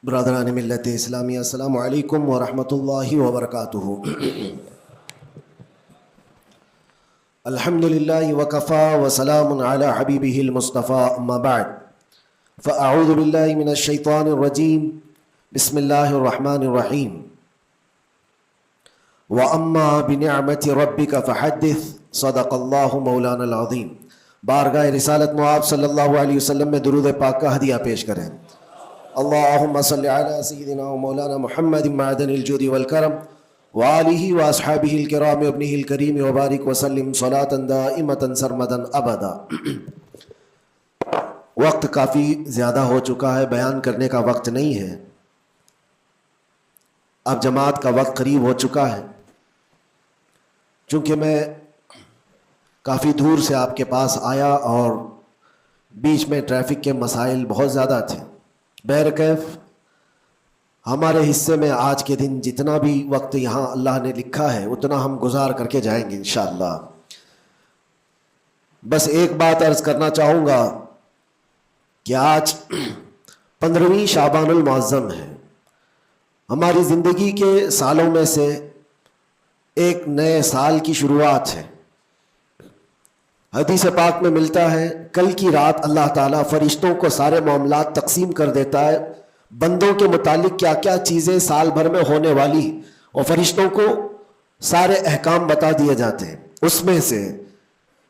برادران ملت اسلامی، السلام علیکم ورحمۃ اللہ وبرکاتہ۔ الحمد للہ وکفا وسلام علی حبیبہ المصطفیٰ، اما بعد فاعوذ باللہ من الشیطان الرجیم، بسم اللہ الرحمن الرحیم۔ واما بنعمت ربک فحدث، صدق اللہ مولانا العظیم۔ بارگاہ رسالت معاب صلی اللہ علیہ وسلم میں درود پاک کا ہدیہ پیش کریں۔ اللہم صلی علی سیدنا و مولانا محمد معدن الجود والکرم وآلہ واصحابہ الکرام وابنہ الکریم وبارک وسلم صلاۃ دائمۃ سرمدا ابدا۔ وقت کافی زیادہ ہو چکا ہے، بیان کرنے کا وقت نہیں ہے، اب جماعت کا وقت قریب ہو چکا ہے۔ چونکہ میں کافی دور سے آپ کے پاس آیا اور بیچ میں ٹریفک کے مسائل بہت زیادہ تھے، بہرکیف ہمارے حصے میں آج کے دن جتنا بھی وقت یہاں اللہ نے لکھا ہے اتنا ہم گزار کر کے جائیں گے انشاءاللہ۔ بس ایک بات عرض کرنا چاہوں گا کہ آج 15ویں شعبان المعظم ہے، ہماری زندگی کے سالوں میں سے ایک نئے سال کی شروعات ہے۔ حدیث پاک میں ملتا ہے کل کی رات اللہ تعالیٰ فرشتوں کو سارے معاملات تقسیم کر دیتا ہے، بندوں کے متعلق کیا کیا چیزیں سال بھر میں ہونے والی، اور فرشتوں کو سارے احکام بتا دیے جاتے ہیں۔ اس میں سے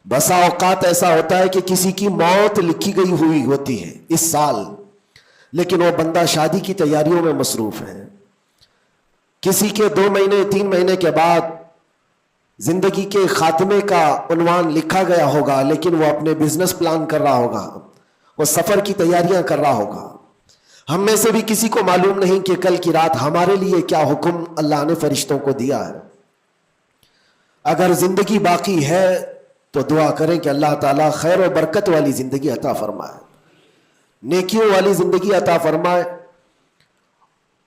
بسا اوقات ایسا ہوتا ہے کہ کسی کی موت لکھی گئی ہوئی ہوتی ہے اس سال، لیکن وہ بندہ شادی کی تیاریوں میں مصروف ہے۔ کسی کے 2 مہینے 3 مہینے کے بعد زندگی کے خاتمے کا عنوان لکھا گیا ہوگا، لیکن وہ اپنے بزنس پلان کر رہا ہوگا، وہ سفر کی تیاریاں کر رہا ہوگا۔ ہم میں سے بھی کسی کو معلوم نہیں کہ کل کی رات ہمارے لیے کیا حکم اللہ نے فرشتوں کو دیا ہے۔ اگر زندگی باقی ہے تو دعا کریں کہ اللہ تعالیٰ خیر و برکت والی زندگی عطا فرمائے، نیکیوں والی زندگی عطا فرمائے۔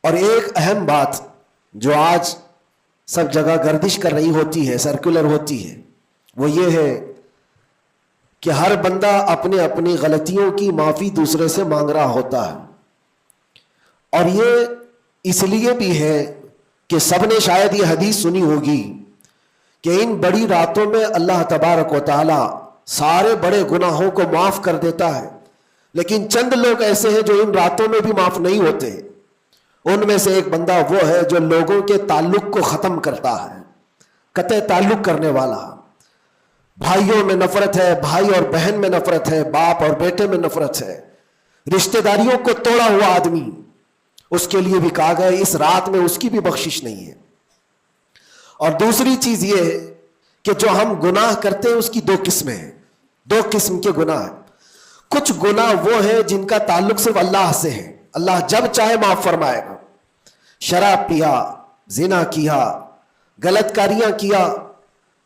اور ایک اہم بات جو آج سب جگہ گردش کر رہی ہوتی ہے، سرکولر ہوتی ہے، وہ یہ ہے کہ ہر بندہ اپنے اپنی غلطیوں کی معافی دوسرے سے مانگ رہا ہوتا ہے۔ اور یہ اس لیے بھی ہے کہ سب نے شاید یہ حدیث سنی ہوگی کہ ان بڑی راتوں میں اللہ تبارک و تعالی سارے بڑے گناہوں کو معاف کر دیتا ہے، لیکن چند لوگ ایسے ہیں جو ان راتوں میں بھی معاف نہیں ہوتے۔ ان میں سے ایک بندہ وہ ہے جو لوگوں کے تعلق کو ختم کرتا ہے، قطع تعلق کرنے والا۔ بھائیوں میں نفرت ہے، بھائی اور بہن میں نفرت ہے، باپ اور بیٹے میں نفرت ہے، رشتہ داریوں کو توڑا ہوا آدمی، اس کے لیے بھی کہا گیا اس رات میں اس کی بھی بخشش نہیں ہے۔ اور دوسری چیز یہ ہے کہ جو ہم گناہ کرتے ہیں اس کی 2 قسمیں ہیں، 2 قسم کے گناہ ہیں۔ کچھ گناہ وہ ہیں جن کا تعلق صرف اللہ سے ہے، اللہ جب چاہے معاف فرمائے گا۔ شراب پیا، زنا کیا، غلط کاریاں کیا،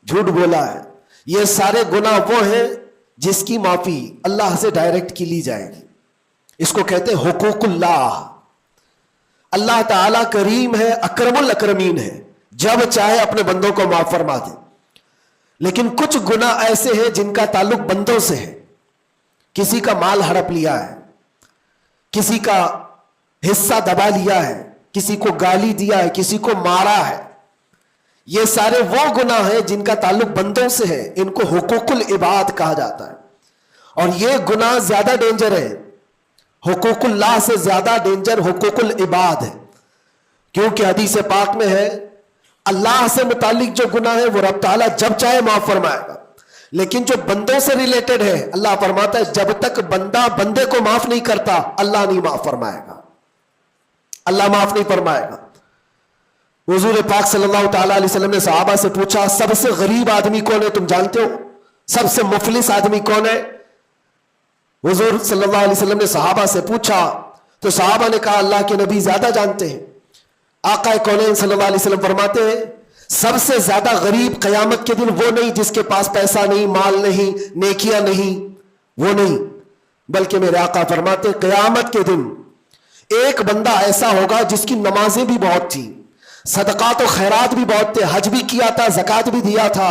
جھوٹ بولا ہے، یہ سارے گناہ وہ ہیں جس کی معافی اللہ سے ڈائریکٹ کی لی جائے گی۔ اس کو کہتے ہیں حقوق اللہ۔ اللہ تعالیٰ کریم ہے، اکرم الاکرمین ہے، جب چاہے اپنے بندوں کو معاف فرما دے۔ لیکن کچھ گناہ ایسے ہیں جن کا تعلق بندوں سے ہے، کسی کا مال ہڑپ لیا ہے، کسی کا حصہ دبا لیا ہے، کسی کو گالی دیا ہے، کسی کو مارا ہے، یہ سارے وہ گناہ ہیں جن کا تعلق بندوں سے ہے، ان کو حقوق العباد کہا جاتا ہے۔ اور یہ گناہ زیادہ ڈینجر ہے، حقوق اللہ سے زیادہ ڈینجر حقوق العباد ہے، کیونکہ حدیث پاک میں ہے اللہ سے متعلق جو گناہ ہے وہ رب تعالیٰ جب چاہے معاف فرمائے گا، لیکن جو بندوں سے ریلیٹڈ ہے اللہ فرماتا ہے جب تک بندہ بندے کو معاف نہیں کرتا اللہ نہیں معاف فرمائے گا، اللہ معاف نہیں فرمائے گا۔ حضور پاک صلی اللہ تعالیٰ علیہ وسلم نے صحابہ سے پوچھا سب سے غریب آدمی کون ہے، تم جانتے ہو سب سے مفلس آدمی کون ہے؟ حضور صلی اللہ علیہ وسلم نے صحابہ سے پوچھا تو صحابہ نے کہا اللہ کے نبی زیادہ جانتے ہیں۔ آقا کونین صلی اللہ علیہ وسلم فرماتے ہیں سب سے زیادہ غریب قیامت کے دن وہ نہیں جس کے پاس پیسہ نہیں، مال نہیں، نیکیاں نہیں، وہ نہیں، بلکہ میرے آقا فرماتے ہیں قیامت کے دن ایک بندہ ایسا ہوگا جس کی نمازیں بھی بہت تھی، صدقات و خیرات بھی بہت تھے، حج بھی کیا تھا، زکوٰۃ بھی دیا تھا،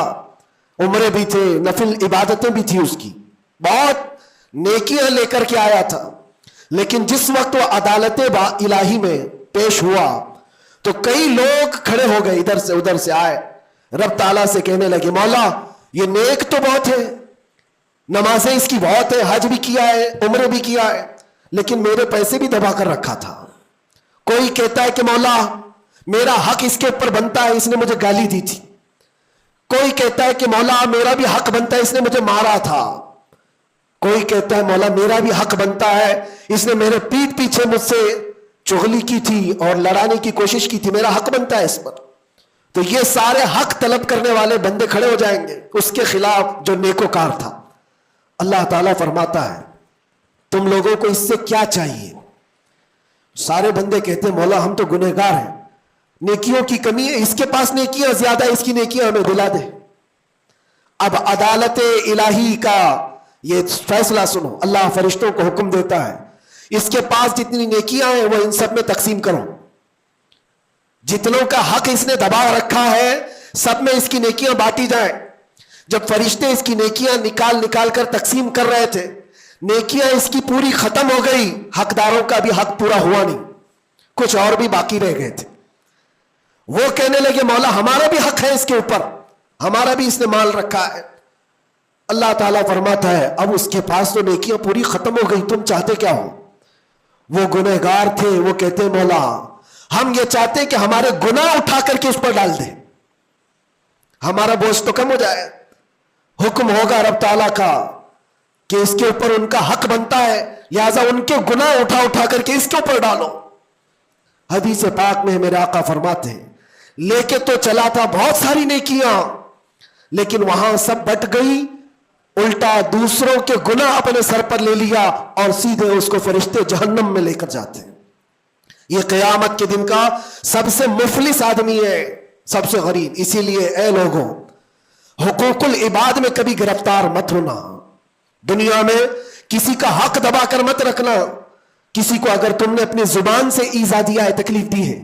عمرے بھی تھے، نفل عبادتیں بھی تھی، اس کی بہت نیکیاں لے کر کے آیا تھا، لیکن جس وقت وہ عدالت الہی میں پیش ہوا تو کئی لوگ کھڑے ہو گئے، ادھر سے ادھر سے آئے، رب تعالیٰ سے کہنے لگے مولا یہ نیک تو بہت ہے، نمازیں اس کی بہت ہے، حج بھی کیا ہے، عمرے بھی کیا ہے، لیکن میرے پیسے بھی دبا کر رکھا تھا۔ کوئی کہتا ہے کہ مولا میرا حق اس کے اوپر بنتا ہے، اس نے مجھے گالی دی تھی۔ کوئی کہتا ہے کہ مولا میرا بھی حق بنتا ہے، اس نے مجھے مارا تھا۔ کوئی کہتا ہے مولا میرا بھی حق بنتا ہے، اس نے میرے پیٹھ پیچھے مجھ سے چغلی کی تھی اور لڑانے کی کوشش کی تھی، میرا حق بنتا ہے اس پر۔ تو یہ سارے حق طلب کرنے والے بندے کھڑے ہو جائیں گے اس کے خلاف جو نیکوکار تھا۔ اللہ تعالیٰ فرماتا ہے تم لوگوں کو اس سے کیا چاہیے؟ سارے بندے کہتے ہیں مولا ہم تو گنہگار ہیں، نیکیوں کی کمی ہے، اس کے پاس نیکیاں زیادہ ہے، اس کی نیکیاں ہمیں دلا دے۔ اب عدالت الہی کا یہ فیصلہ سنو، اللہ فرشتوں کو حکم دیتا ہے اس کے پاس جتنی نیکیاں ہیں وہ ان سب میں تقسیم کرو، جتنوں کا حق اس نے دبا رکھا ہے سب میں اس کی نیکیاں بانٹی جائیں۔ جب فرشتے اس کی نیکیاں نکال کر تقسیم کر رہے تھے، نیکیاں اس کی پوری ختم ہو گئی، حقداروں کا بھی حق پورا ہوا نہیں، کچھ اور بھی باقی رہ گئے تھے۔ وہ کہنے لگے مولا ہمارا بھی حق ہے اس کے اوپر، ہمارا بھی اس نے مال رکھا ہے۔ اللہ تعالیٰ فرماتا ہے اب اس کے پاس تو نیکیاں پوری ختم ہو گئی، تم چاہتے کیا ہو؟ وہ گنہگار تھے، وہ کہتے مولا ہم یہ چاہتے کہ ہمارے گناہ اٹھا کر کے اس پر ڈال دیں، ہمارا بوجھ تو کم ہو جائے۔ حکم ہوگا رب تعالیٰ کا کہ اس کے اوپر ان کا حق بنتا ہے، لہذا ان کے گناہ اٹھا کر کے اس کے اوپر ڈالو۔ حدیث پاک میں میرے آقا فرماتے ہیں لے کے تو چلا تھا بہت ساری نیکیاں، لیکن وہاں سب بٹ گئی، الٹا دوسروں کے گناہ اپنے سر پر لے لیا اور سیدھے اس کو فرشتے جہنم میں لے کر جاتے ہیں۔ یہ قیامت کے دن کا سب سے مفلس آدمی ہے، سب سے غریب۔ اسی لیے اے لوگوں حقوق العباد میں کبھی گرفتار مت ہونا، دنیا میں کسی کا حق دبا کر مت رکھنا۔ کسی کو اگر تم نے اپنی زبان سے ایذا دیا ہے، تکلیف دی ہے،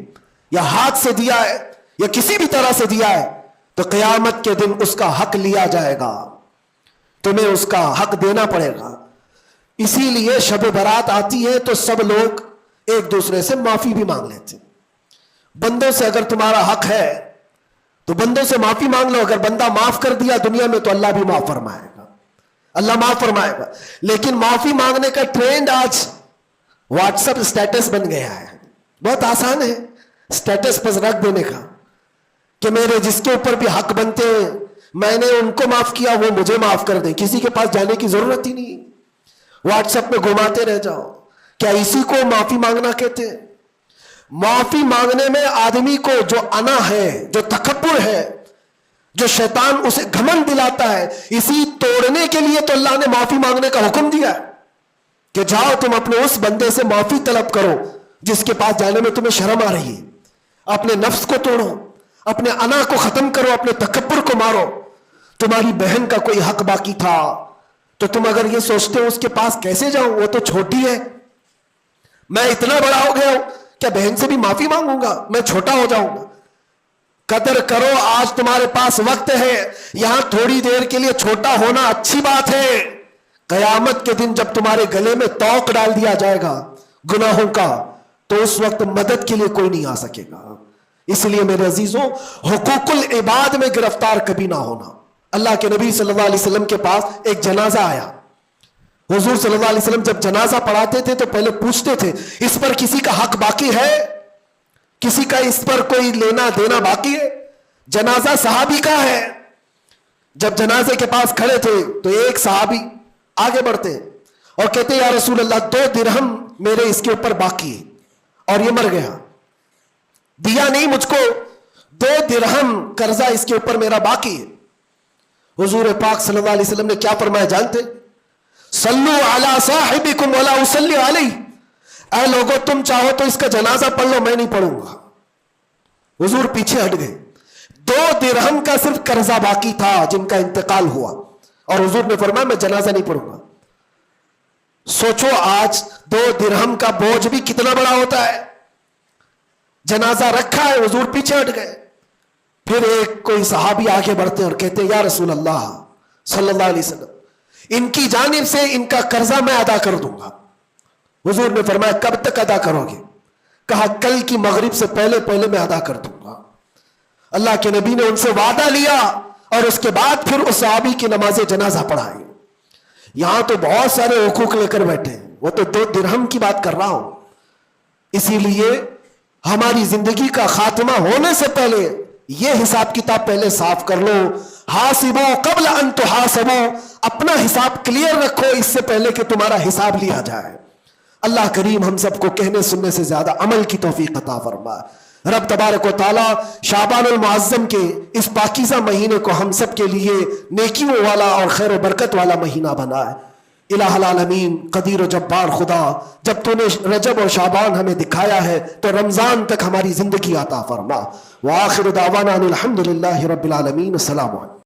یا ہاتھ سے دیا ہے، یا کسی بھی طرح سے دیا ہے، تو قیامت کے دن اس کا حق لیا جائے گا، تمہیں اس کا حق دینا پڑے گا۔ اسی لیے شب برات آتی ہے تو سب لوگ ایک دوسرے سے معافی بھی مانگ لیتے ہیں۔ بندوں سے اگر تمہارا حق ہے تو بندوں سے معافی مانگ لو، اگر بندہ معاف کر دیا دنیا میں تو اللہ بھی معاف فرمائے گا، اللہ معاف فرمائے گا۔ لیکن معافی مانگنے کا ٹرینڈ آج واٹس ایپ اسٹیٹس بن گیا ہے، بہت آسان ہے اسٹیٹس پر رکھ دینے کا کہ میرے جس کے اوپر بھی حق بنتے ہیں میں نے ان کو معاف کیا، وہ مجھے معاف کر دیں، کسی کے پاس جانے کی ضرورت ہی نہیں، واٹس ایپ میں گھماتے رہ جاؤ۔ کیا اسی کو معافی مانگنا کہتے ہیں؟ معافی مانگنے میں آدمی کو جو انا ہے، جو تکبر ہے، جو شیطان اسے گھمنڈ دلاتا ہے، اسی توڑنے کے لیے تو اللہ نے معافی مانگنے کا حکم دیا ہے کہ جاؤ تم اپنے اس بندے سے معافی طلب کرو جس کے پاس جانے میں تمہیں شرم آ رہی ہے۔ اپنے نفس کو توڑو، اپنے انا کو ختم کرو، اپنے تکبر کو مارو۔ تمہاری بہن کا کوئی حق باقی تھا تو تم اگر یہ سوچتے ہو اس کے پاس کیسے جاؤں، وہ تو چھوٹی ہے، میں اتنا بڑا ہو گیا ہوں، کیا بہن سے بھی معافی مانگوں گا؟ میں چھوٹا ہو جاؤں گا؟ قدر کرو، آج تمہارے پاس وقت ہے، یہاں تھوڑی دیر کے لیے چھوٹا ہونا اچھی بات ہے۔ قیامت کے دن جب تمہارے گلے میں توق ڈال دیا جائے گا گناہوں کا تو اس وقت مدد کے لیے کوئی نہیں آ سکے گا۔ اس لیے میرے عزیزوں حقوق العباد میں گرفتار کبھی نہ ہونا۔ اللہ کے نبی صلی اللہ علیہ وسلم کے پاس ایک جنازہ آیا، حضور صلی اللہ علیہ وسلم جب جنازہ پڑھاتے تھے تو پہلے پوچھتے تھے اس پر کسی کا حق باقی ہے، کسی کا اس پر کوئی لینا دینا باقی ہے؟ جنازہ صحابی کا ہے۔ جب جنازے کے پاس کھڑے تھے تو ایک صحابی آگے بڑھتے اور کہتے یا رسول اللہ 2 درہم میرے اس کے اوپر باقی ہے اور یہ مر گیا، دیا نہیں مجھ کو، 2 درہم قرضہ اس کے اوپر میرا باقی ہے۔ حضور پاک صلی اللہ علیہ وسلم نے کیا فرمایا جانتے؟ صلو علی صاحبکم ولا اصلی علیہ، اے لوگوں تم چاہو تو اس کا جنازہ پڑھ لو، میں نہیں پڑھوں گا۔ حضور پیچھے ہٹ گئے، 2 درہم کا صرف قرضہ باقی تھا جن کا انتقال ہوا، اور حضور نے فرمایا میں جنازہ نہیں پڑھوں گا۔ سوچو آج 2 درہم کا بوجھ بھی کتنا بڑا ہوتا ہے۔ جنازہ رکھا ہے، حضور پیچھے ہٹ گئے۔ پھر ایک کوئی صحابی آگے بڑھتے اور کہتے یا رسول اللہ صلی اللہ علیہ وسلم ان کی جانب سے ان کا قرضہ میں ادا کر دوں گا۔ حضور نے فرمایا کب تک ادا کرو گے؟ کہا کل کی مغرب سے پہلے پہلے میں ادا کر دوں گا۔ اللہ کے نبی نے ان سے وعدہ لیا اور اس کے بعد پھر اس صحابی کی نماز جنازہ پڑھائی۔ یہاں تو بہت سارے حقوق لے کر بیٹھے ہیں، وہ تو 2 درہم کی بات کر رہا ہوں۔ اسی لیے ہماری زندگی کا خاتمہ ہونے سے پہلے یہ حساب کتاب پہلے صاف کر لو۔ حاسبو قبل ان تحاسبو، اپنا حساب کلیئر رکھو اس سے پہلے کہ تمہارا حساب لیا جائے۔ اللہ کریم ہم سب کو کہنے سننے سے زیادہ عمل کی توفیق عطا فرما۔ رب تبارک و تعالی شعبان المعظم کے اس پاکیزہ مہینے کو ہم سب کے لیے نیکیوں والا اور خیر و برکت والا مہینہ بنائے۔ الہ العالمین قدیر و جبار خدا، جب تو نے رجب اور شعبان ہمیں دکھایا ہے تو رمضان تک ہماری زندگی عطا فرما۔ وآخر دعوانا ان الحمدللہ رب العالمین۔ السلام علیکم۔